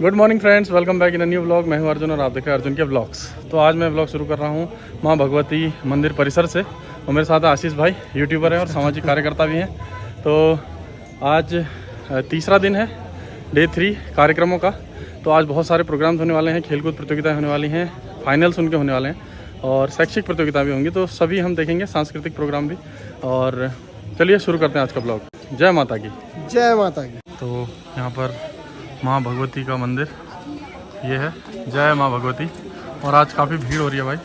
Good morning friends, welcome back in a new vlog. मैं हूं अर्जुन और आप देख रहे हैं अर्जुन के व्लॉग्स। तो आज मैं व्लॉग शुरू कर रहा हूं मां भगवती मंदिर परिसर से और मेरे साथ आशीष भाई यूट्यूबर हैं और सामाजिक कार्यकर्ता भी हैं। तो आज तीसरा दिन है, डे 3 कार्यक्रमों का। तो आज बहुत सारे प्रोग्राम्स होने वाले हैं, खेलकूद प्रतियोगिताएँ होने वाली हैं, फाइनल्स उनके होने वाले हैं और शैक्षिक प्रतियोगिता भी होंगी। तो सभी हम देखेंगे, सांस्कृतिक प्रोग्राम भी। और चलिए शुरू करते हैं आज का ब्लॉग। जय माता की। जय माता की। तो यहाँ पर माँ भगवती का मंदिर ये है, जय माँ भगवती। और आज काफ़ी भीड़ हो रही है भाई,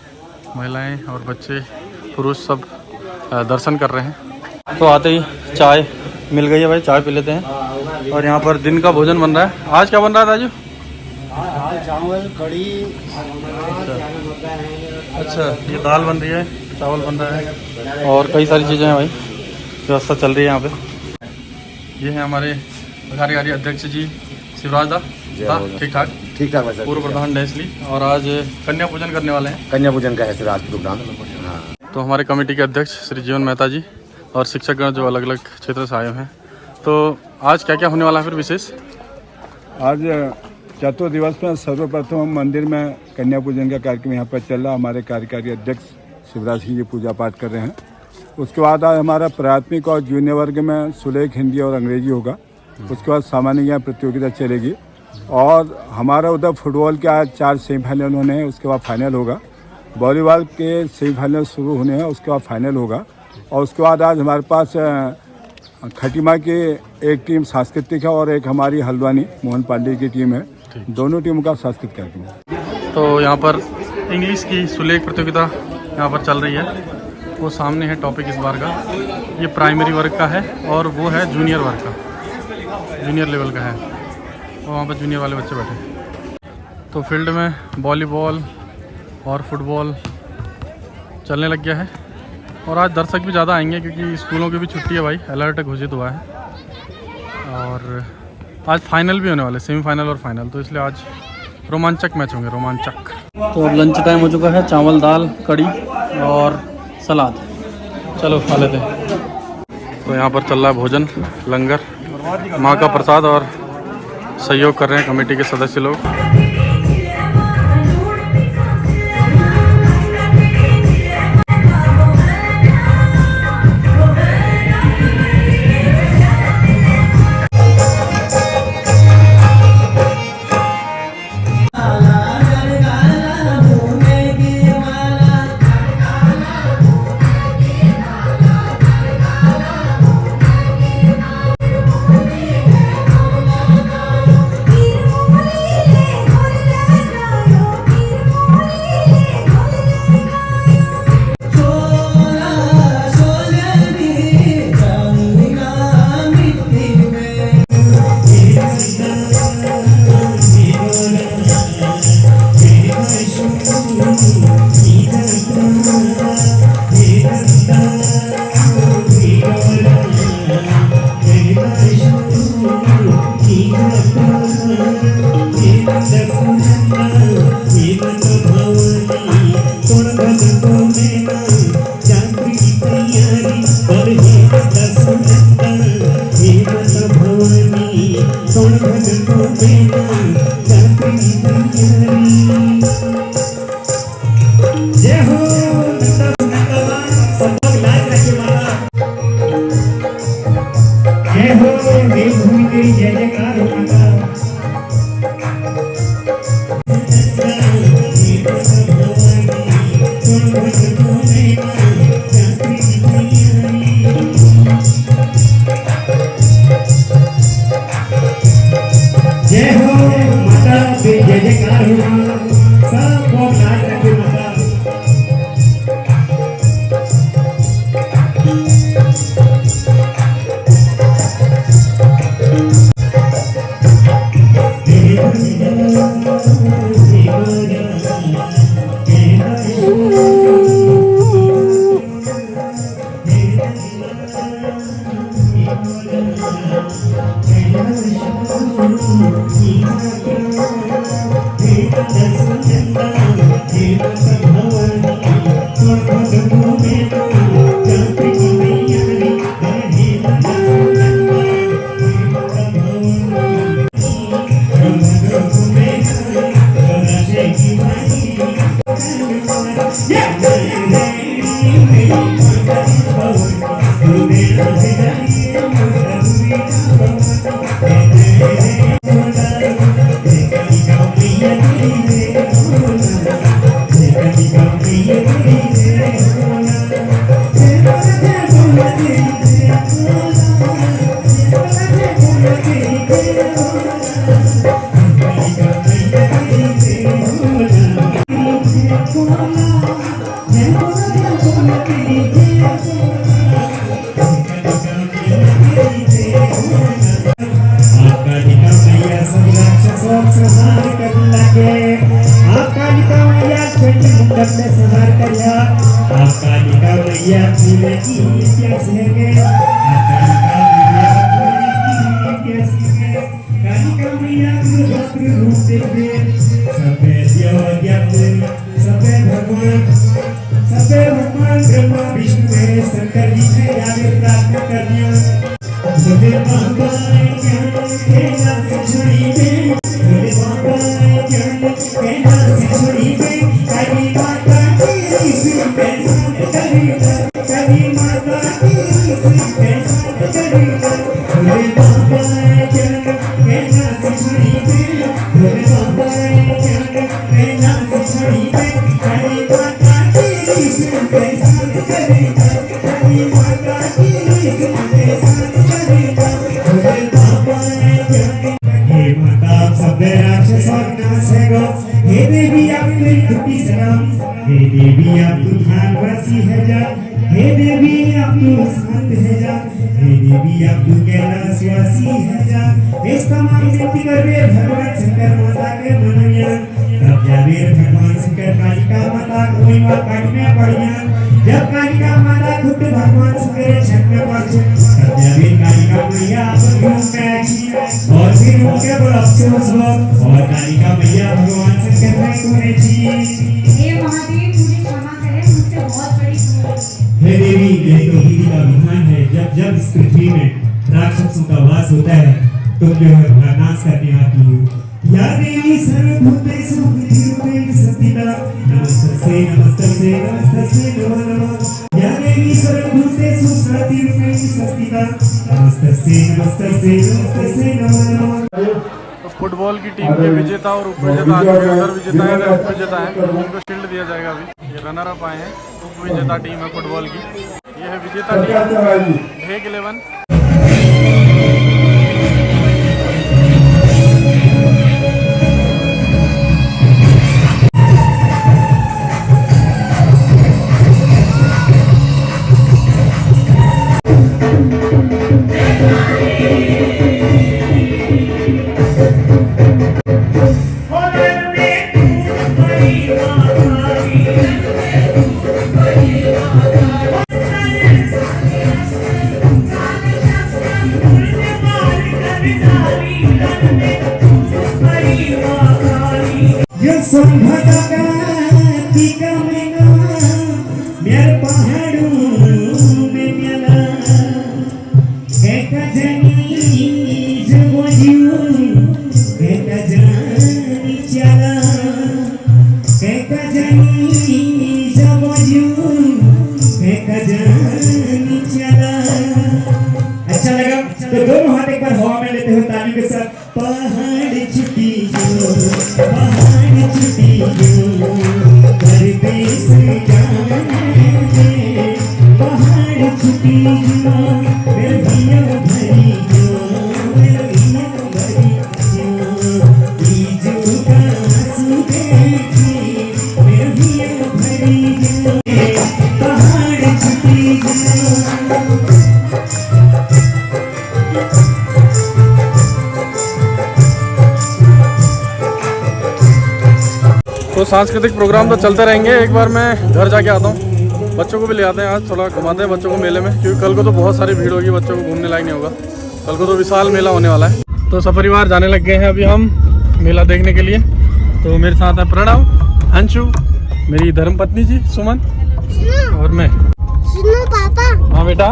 महिलाएं और बच्चे पुरुष सब दर्शन कर रहे हैं। तो आते ही चाय मिल गई है भाई, चाय पी लेते हैं। और यहाँ पर दिन का भोजन बन रहा है। आज क्या बन रहा है राजू? चावल कढ़ी। अच्छा, ये दाल बन रही है, चावल बन रहा है और कई सारी चीज़ें हैं भाई, व्यवस्था चल रही है यहाँ पे। ये है हमारे कार्यकारी अध्यक्ष जी शिवराज दा। ठीक ठाक पूर्व प्रधान डेसली। और आज कन्या पूजन करने वाले हैं। कन्या पूजन का है सर आज प्रोग्राम। हाँ। तो हमारे कमेटी के अध्यक्ष श्री जीवन मेहता जी और शिक्षकगण जो अलग अलग क्षेत्र से आए हैं। तो आज क्या क्या होने वाला है फिर विशेष? आज चतुर्थ दिवस में सर्वप्रथम मंदिर में कन्या पूजन का कार्यक्रम यहाँ पर चल रहा। हमारे कार्यकारी अध्यक्ष शिवराज सिंह जी पूजा पाठ कर रहे हैं। उसके बाद आज हमारा प्राथमिक और जूनियर वर्ग में सुलेख, हिंदी और अंग्रेजी होगा। उसके बाद सामान्य ज्ञान प्रतियोगिता चलेगी और हमारा उधर फुटबॉल के आज 4 सेमीफाइनल होने हैं। उसके बाद फाइनल होगा। वॉलीबॉल के सेमीफाइनल शुरू होने हैं, उसके बाद फाइनल होगा। और उसके बाद आज हमारे पास खटीमा की एक टीम सांस्कृतिक है और एक हमारी हल्द्वानी मोहन पांडे की टीम है। दोनों टीमों का सांस्कृतिक कार्यक्रम है। तो यहाँ पर इंग्लिश की सुलेख प्रतियोगिता यहाँ पर चल रही है। वो सामने है टॉपिक इस बार का। ये प्राइमरी वर्ग का है और वो है जूनियर वर्ग का, जूनियर लेवल का है। और वहाँ पर जूनियर वाले बच्चे बैठे हैं। तो फील्ड में वॉलीबॉल और फुटबॉल चलने लग गया है। और आज दर्शक भी ज़्यादा आएंगे क्योंकि स्कूलों की भी छुट्टी है भाई, अलर्ट घोषित हुआ है। और आज फाइनल भी होने वाले, सेमीफाइनल और फाइनल। तो इसलिए आज रोमांचक मैच होंगे, रोमांचक। तो अब लंच टाइम हो चुका है। चावल, दाल, कड़ी और सलाद। चलो खा लेते हैं। तो यहाँ पर चल रहा है भोजन, लंगर, माँ का प्रसाद और सहयोग कर रहे हैं कमेटी के सदस्य लोग। फुटबॉल की टीम के विजेता और उपविजेता अगर विजेता है तो उपविजेता है उनको शील्ड दिया जाएगा। अभी ये रनर अप आए हैं, उपविजेता टीम है फुटबॉल की। ये है विजेता टीम हेग 11। तो सांस्कृतिक प्रोग्राम तो चलते रहेंगे। एक बार मैं घर जाके आता हूँ, बच्चों को भी ले आते हैं, आज थोड़ा घुमाते हैं बच्चों को मेले में, क्योंकि कल को तो बहुत सारी भीड़ होगी, बच्चों को घूमने लायक नहीं होगा। कल को तो विशाल मेला होने वाला है। तो सपरिवार जाने लग गए हैं अभी हम मेला देखने के लिए। तो मेरे साथ है प्रणव, अंशु, मेरी धर्मपत्नी जी सुमन और मैं। सुनो पापा। हाँ बेटा।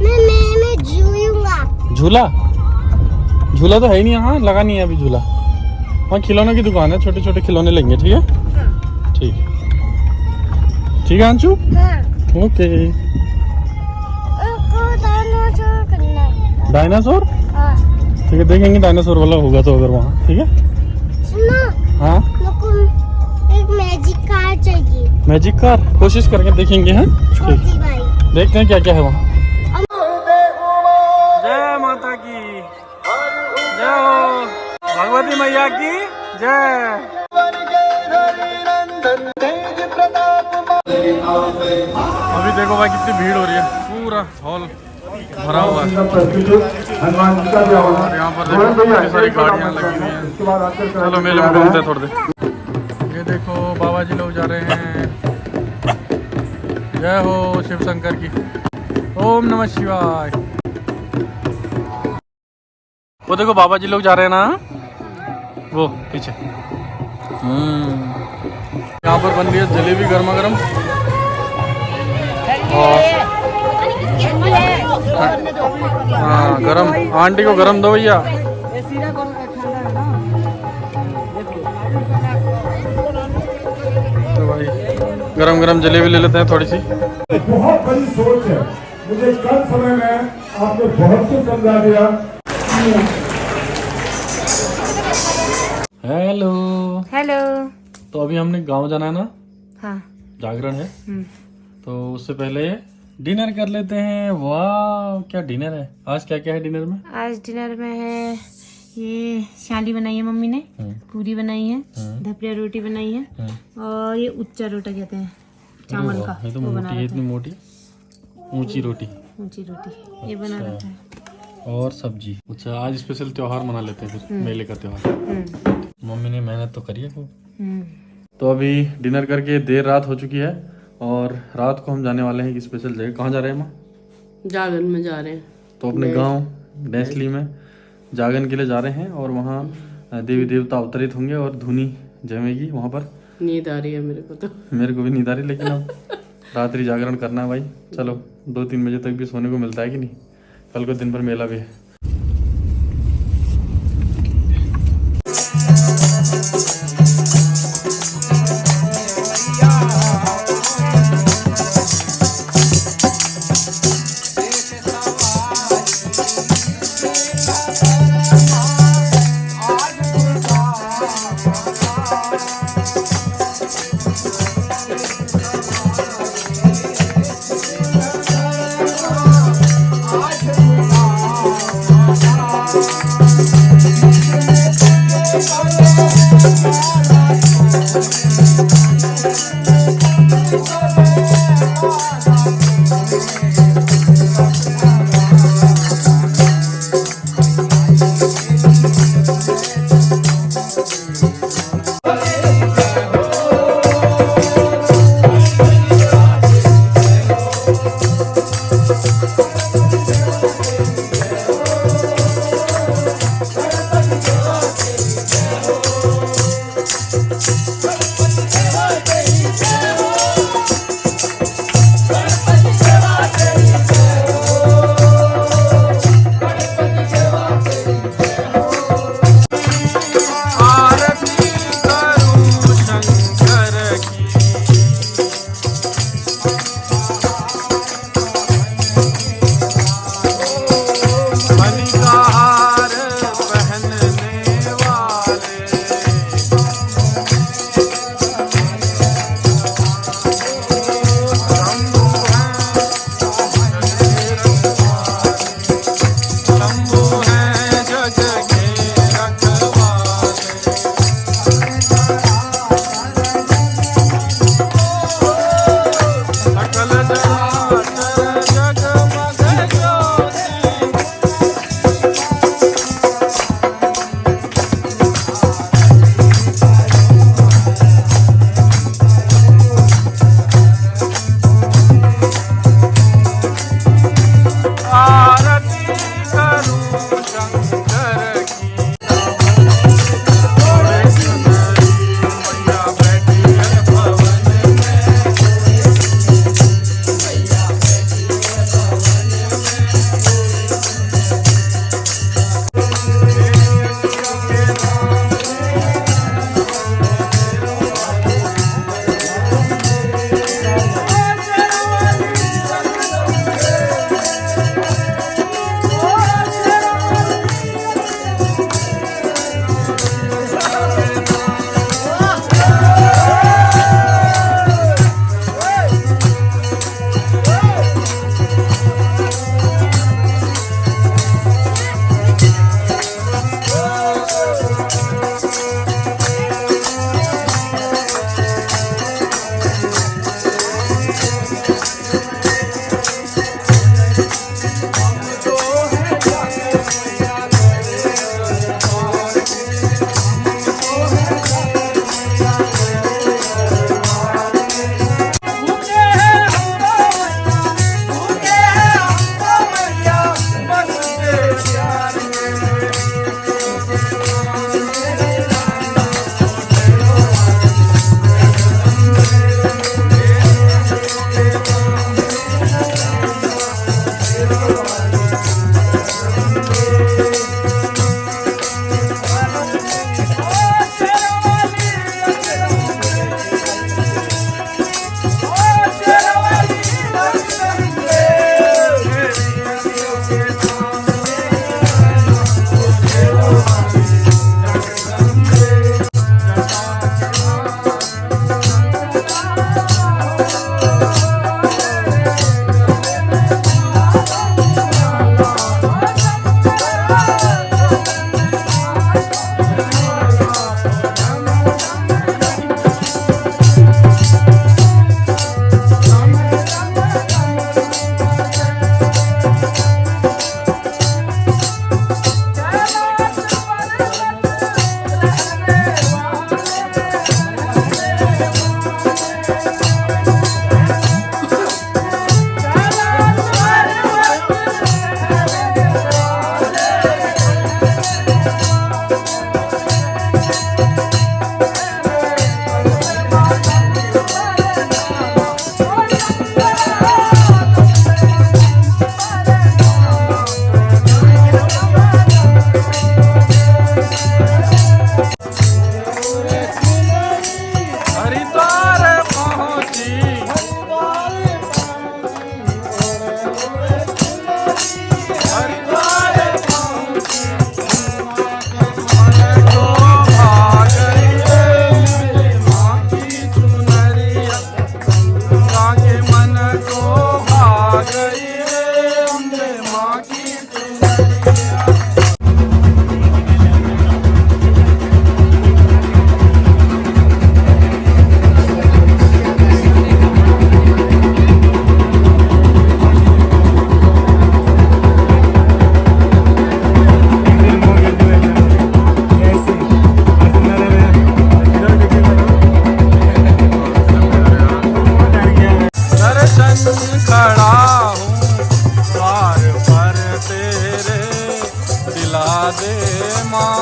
मैं झूलूंगा। झूला? झूला तो है ही नहीं यहाँ, लगा नहीं है अभी झूला। वहाँ खिलौने की दुकान है, छोटे छोटे खिलौने लेंगे। ठीक है? ठीक ठीक है अंशु। हाँ। ओके। डायनासोर करना है। डायनासोर? हाँ। ठीक है, देखेंगे डायनासोर वाला होगा तो अगर वहाँ। ठीक है? सुनो। हाँ। एक मैजिक कार चाहिए। मैजिक कार कोशिश करके देखेंगे। हैं? छोटी भाई। देखते हैं क्या क्या है वहाँ। जय माता की जय। मैया की जय। अभी देखो भाई कितनी भीड़ हो रही है, पूरा हॉल भरा हुआ है और यहाँ पर देखो कितनी सारी गाड़ियाँ लगी हुई हैं। चलो मेले में घूमते हैं थोड़ी देर। ये देखो बाबा जी लोग जा रहे हैं। जय हो शिव शंकर की, ओम नमः शिवाय। वो देखो बाबा जी लोग जा रहे हैं ना, वो पीछे। यहाँ पर बन रही है जलेबी गर्मा गर्म। हाँ गरम, आंटी को गरम दो भैया। तो भाई गरम गरम जलेबी ले लेते हैं थोड़ी सी। बहुत बड़ी सोच है, मुझे कम समय में आपने बहुत कुछ समझा दिया। Hello hello. तो अभी हमने गांव जाना है ना, हाँ। जागरण है, तो उससे पहले डिनर कर लेते हैं। वाह क्या डिनर है आज, क्या क्या है डिनर में? आज डिनर में है ये शाली बनाई है मम्मी ने, पूरी बनाई है, धपलिया रोटी बनाई है और ये उच्चा रोटा कहते हैं चावल का, ये तो वो बना मोटी है, इतनी मोटी ऊंची रोटी, ऊंची रोटी ये बना रखा है और सब्जी। अच्छा आज स्पेशल त्योहार मना लेते हैं फिर, मेले का त्योहार। मम्मी ने मेहनत तो करी है खूब। तो अभी डिनर करके देर रात हो चुकी है और रात को हम जाने वाले हैं एक स्पेशल जगह। कहाँ जा रहे हैं माँ? जागरण में जा रहे हैं। तो अपने गांव डेसली में जागरण के लिए जा रहे हैं और वहाँ देवी देवता अवतरित होंगे और धुनी जमेगी वहाँ पर। नींद आ रही है मेरे को तो। मेरे को भी नींद आ रही, लेकिन अब रात्रि जागरण करना है भाई। चलो 2-3 बजे तक भी सोने को मिलता है कि नहीं, कल को दिन भर मेला भी है।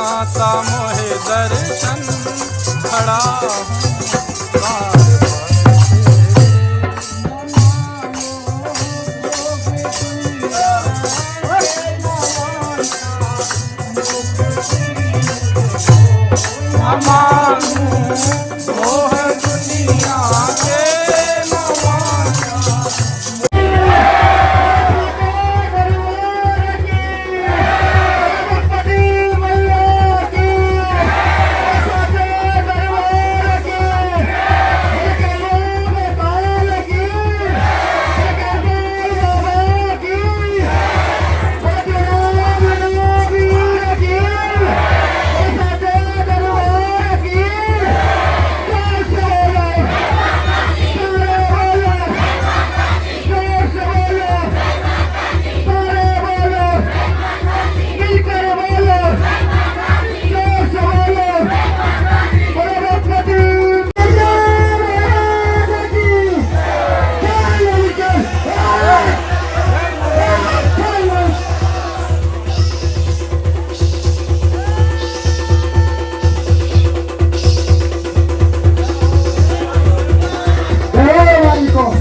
माता मोहे दर्शन खड़ा हूँ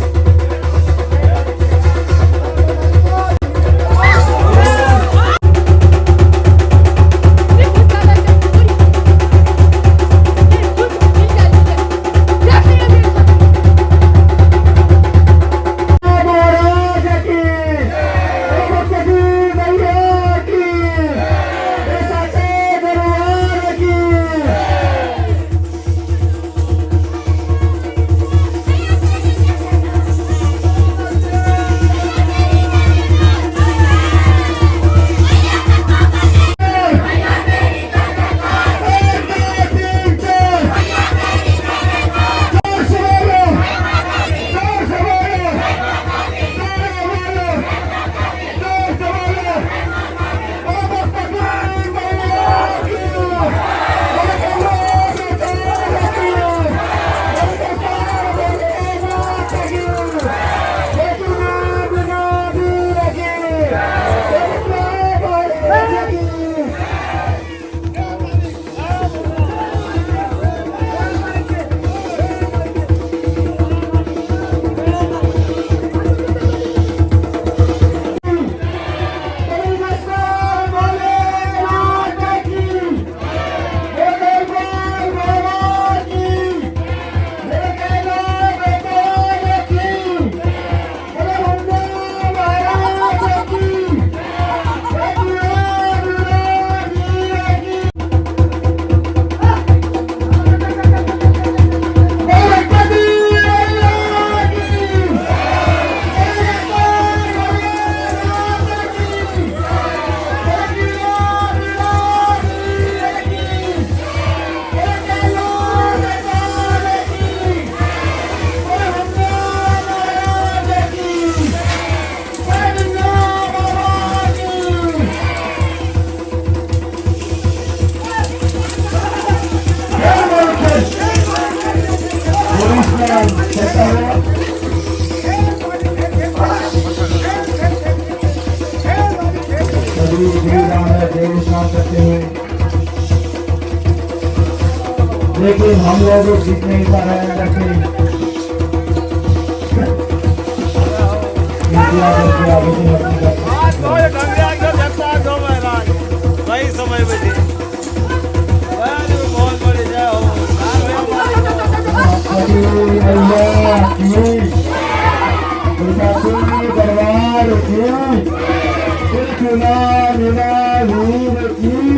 लेकिन हम लोग जीत नहीं पा रहे हैं। वही समय में बहुत बड़ी जाओ दरबार की चुना मिला की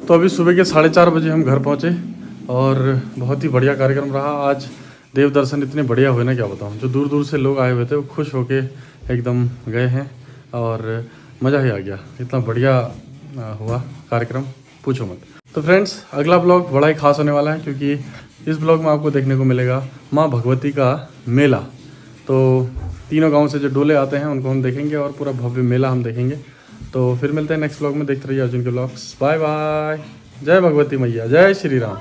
तो अभी सुबह के 4:30 बजे हम घर पहुँचे और बहुत ही बढ़िया कार्यक्रम रहा आज। देव दर्शन इतने बढ़िया हुए ना क्या बताऊँ। जो दूर दूर से लोग आए हुए थे वो खुश होके एकदम गए हैं और मज़ा ही आ गया। इतना बढ़िया हुआ कार्यक्रम, पूछो मत। तो फ्रेंड्स, अगला ब्लॉग बड़ा ही खास होने वाला है क्योंकि इस ब्लॉग में आपको देखने को मिलेगा माँ भगवती का मेला। तो तीनों गाँव से जो डोले आते हैं उनको हम देखेंगे और पूरा भव्य मेला हम देखेंगे। तो फिर मिलते हैं नेक्स्ट ब्लॉग में। देखते रहिए अर्जुन के ब्लॉग्स। Bye bye. जय भगवती मैया, जय श्री राम।